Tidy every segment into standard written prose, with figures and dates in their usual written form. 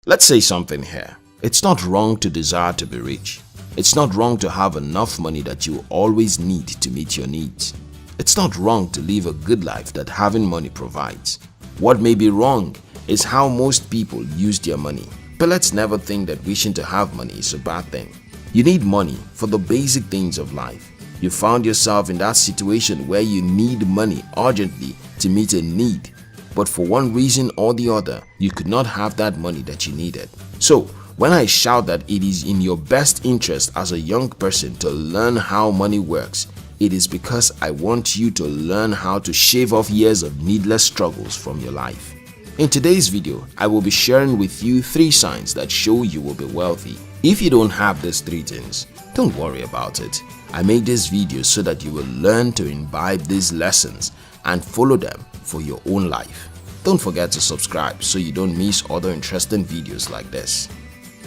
Let's say something here. It's not wrong to desire to be rich. It's not wrong to have enough money that you always need to meet your needs. It's not wrong to live a good life that having money provides. What may be wrong is how most people use their money. But let's never think that wishing to have money is a bad thing. You need money for the basic things of life. You found yourself in that situation where you need money urgently to meet a need, but for one reason or the other, you could not have that money that you needed. So, when I shout that it is in your best interest as a young person to learn how money works, it is because I want you to learn how to shave off years of needless struggles from your life. In today's video, I will be sharing with you 3 signs that show you will be wealthy. If you don't have these 3 things, don't worry about it. I made this video so that you will learn to imbibe these lessons and follow them for your own life. Don't forget to subscribe so you don't miss other interesting videos like this.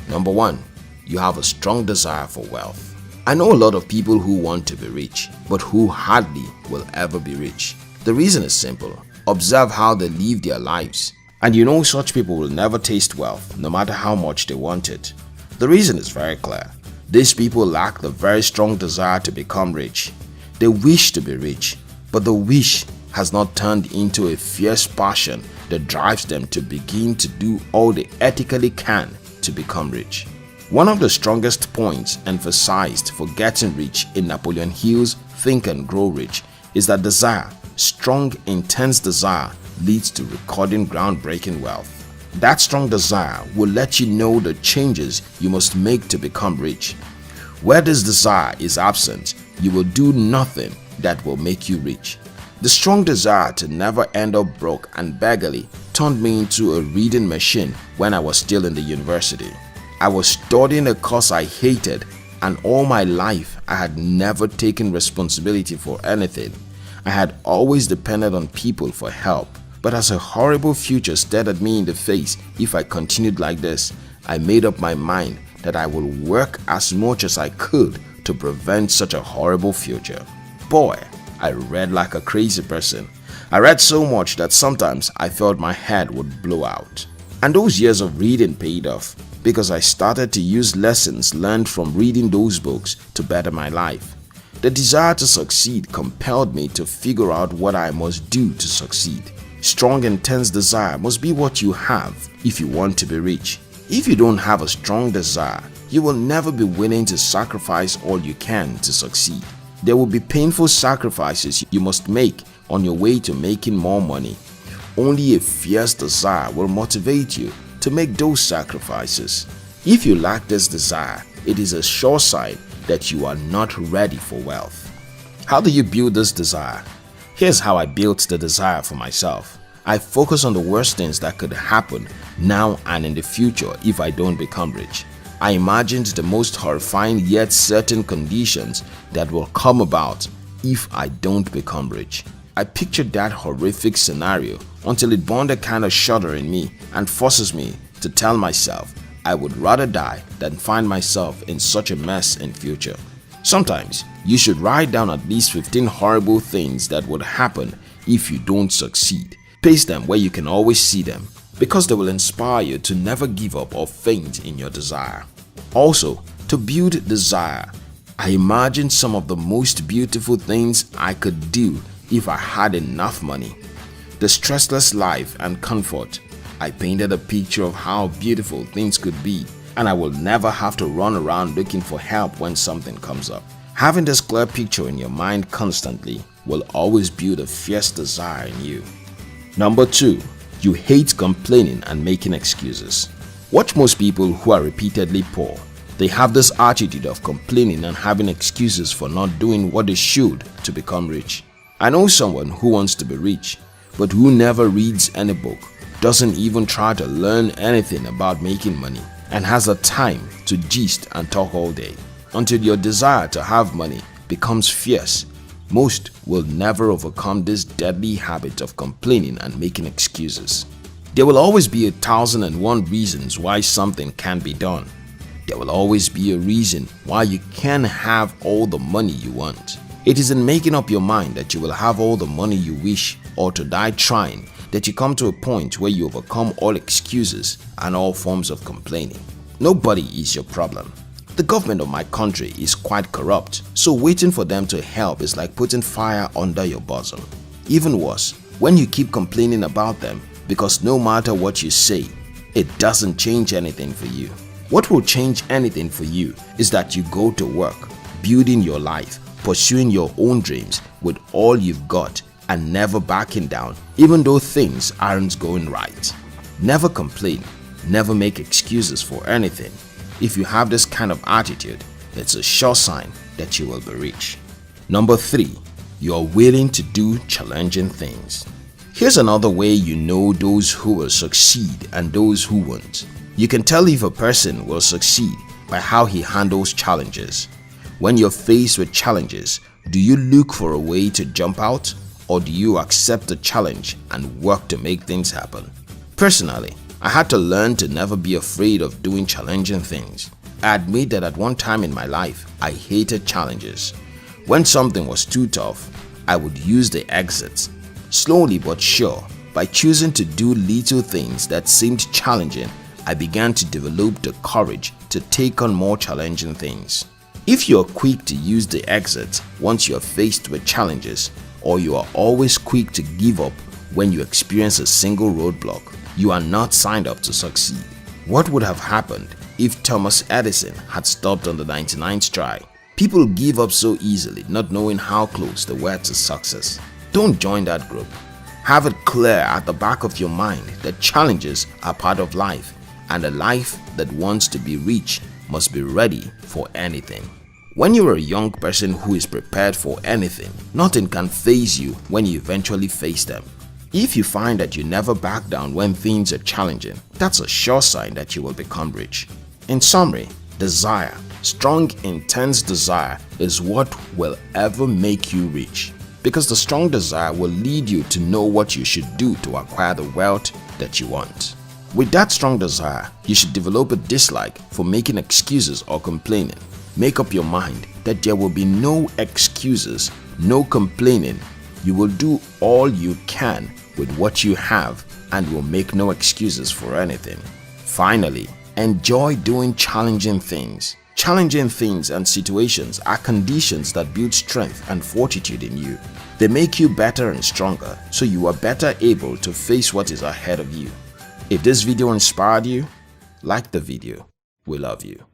Number 1. You have a strong desire for wealth. I know a lot of people who want to be rich, but who hardly will ever be rich. The reason is simple. Observe how they live their lives, and you know such people will never taste wealth no matter how much they want it. The reason is very clear. These people lack the very strong desire to become rich. They wish to be rich, but the wish has not turned into a fierce passion that drives them to begin to do all they ethically can to become rich. One of the strongest points emphasized for getting rich in Napoleon Hill's Think and Grow Rich is that desire, strong, intense desire, leads to recording groundbreaking wealth. That strong desire will let you know the changes you must make to become rich. Where this desire is absent, you will do nothing that will make you rich. The strong desire to never end up broke and beggarly turned me into a reading machine when I was still in the university. I was studying a course I hated, and all my life I had never taken responsibility for anything. I had always depended on people for help. But as a horrible future stared at me in the face if I continued like this, I made up my mind that I would work as much as I could to prevent such a horrible future. Boy, I read like a crazy person. I read so much that sometimes I felt my head would blow out. And those years of reading paid off because I started to use lessons learned from reading those books to better my life. The desire to succeed compelled me to figure out what I must do to succeed. Strong, intense desire must be what you have if you want to be rich. If you don't have a strong desire, you will never be willing to sacrifice all you can to succeed. There will be painful sacrifices you must make on your way to making more money. Only a fierce desire will motivate you to make those sacrifices. If you lack this desire, it is a sure sign that you are not ready for wealth. How do you build this desire? Here's how I built the desire for myself. I focus on the worst things that could happen now and in the future if I don't become rich. I imagined the most horrifying yet certain conditions that will come about if I don't become rich. I pictured that horrific scenario until it burned a kind of shudder in me and forces me to tell myself I would rather die than find myself in such a mess in future. Sometimes, you should write down at least 15 horrible things that would happen if you don't succeed. Paste them where you can always see them because they will inspire you to never give up or faint in your desire. Also, to build desire, I imagined some of the most beautiful things I could do if I had enough money. The stressless life and comfort. I painted a picture of how beautiful things could be, and I will never have to run around looking for help when something comes up. Having this clear picture in your mind constantly will always build a fierce desire in you. Number 2. You hate complaining and making excuses. Watch most people who are repeatedly poor. They have this attitude of complaining and having excuses for not doing what they should to become rich. I know someone who wants to be rich, but who never reads any book, doesn't even try to learn anything about making money, and has the time to gist and talk all day. Until your desire to have money becomes fierce, most will never overcome this deadly habit of complaining and making excuses. There will always be 1,001 reasons why something can be done. There will always be a reason why you can have all the money you want. It is in making up your mind that you will have all the money you wish or to die trying that you come to a point where you overcome all excuses and all forms of complaining. Nobody is your problem. The government of my country is quite corrupt, so waiting for them to help is like putting fire under your bosom. Even worse, when you keep complaining about them, because no matter what you say, it doesn't change anything for you. What will change anything for you is that you go to work, building your life, pursuing your own dreams with all you've got and never backing down even though things aren't going right. Never complain, never make excuses for anything. If you have this kind of attitude, it's a sure sign that you will be rich. Number 3. You are willing to do challenging things. Here's another way you know those who will succeed and those who won't. You can tell if a person will succeed by how he handles challenges. When you're faced with challenges, do you look for a way to jump out, or do you accept the challenge and work to make things happen? Personally, I had to learn to never be afraid of doing challenging things. I admit that at one time in my life, I hated challenges. When something was too tough, I would use the exits. Slowly but sure, by choosing to do little things that seemed challenging, I began to develop the courage to take on more challenging things. If you are quick to use the exit once you are faced with challenges, or you are always quick to give up when you experience a single roadblock, you are not signed up to succeed. What would have happened if Thomas Edison had stopped on the 99th try? People give up so easily, not knowing how close they were to success. Don't join that group. Have it clear at the back of your mind that challenges are part of life, and a life that wants to be rich must be ready for anything. When you are a young person who is prepared for anything, nothing can faze you when you eventually face them. If you find that you never back down when things are challenging, that's a sure sign that you will become rich. In summary, desire, strong, intense desire is what will ever make you rich, because the strong desire will lead you to know what you should do to acquire the wealth that you want. With that strong desire, you should develop a dislike for making excuses or complaining. Make up your mind that there will be no excuses, no complaining. You will do all you can with what you have and will make no excuses for anything. Finally, enjoy doing challenging things. Challenging things and situations are conditions that build strength and fortitude in you. They make you better and stronger, so you are better able to face what is ahead of you. If this video inspired you, like the video. We love you.